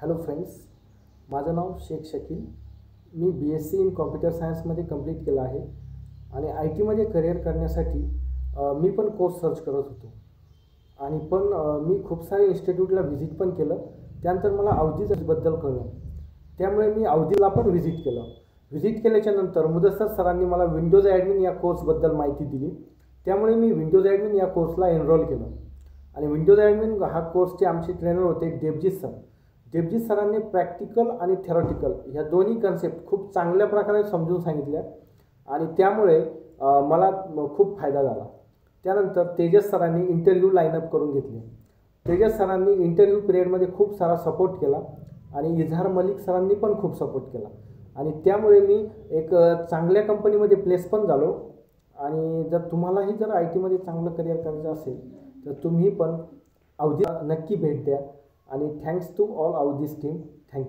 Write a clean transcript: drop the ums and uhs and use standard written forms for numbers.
Hello friends, माझं नाव शेख शकील. मी BSc in computer सायन्समध्ये complete केलं आहे आणि IT मध्ये करिअर करण्यासाठी मी पण कोर्स सर्च करत होतो आणि मी खूप सारे इन्स्टिट्यूटला व्हिजिट पण केलं. त्यानंतर मला अवधीबद्दल कळलं, त्यामुळे मी अवधीला पण व्हिजिट केलं. व्हिजिट केल्याच्यानंतर मुदस्सर सरांनी मला विंडोज ॲडमिन या कोर्सबद्दल माहिती दिली. त्यामुळे मी विंडोज ॲडमिन या कोर्सला एनरोल केलं आणि विंडोज ॲडमिन हा कोर्सचे आमचे ट्रेनर होते देवजीत सर. देवजीत सरांनी प्रॅक्टिकल आणि थेरॉटिकल ह्या दोन्ही कन्सेप्ट खूप चांगल्या प्रकारे समजून सांगितल्या आणि त्यामुळे मला खूप फायदा झाला. त्यानंतर तेजस सरांनी इंटरव्ह्यू लाईनअप करून घेतले. तेजस सरांनी इंटरव्ह्यू पिरियडमध्ये खूप सारा सपोर्ट केला आणि इजहार मलिक सरांनी पण खूप सपोर्ट केला आणि त्यामुळे मी एक चांगल्या कंपनीमध्ये प्लेस पण झालो. आणि जर तुम्हालाही जर IT मध्ये चांगलं करिअर करायचं असेल तर तुम्ही पण अवधी नक्की भेट द्या आणि thanks to all Avadhi's team. Thank you.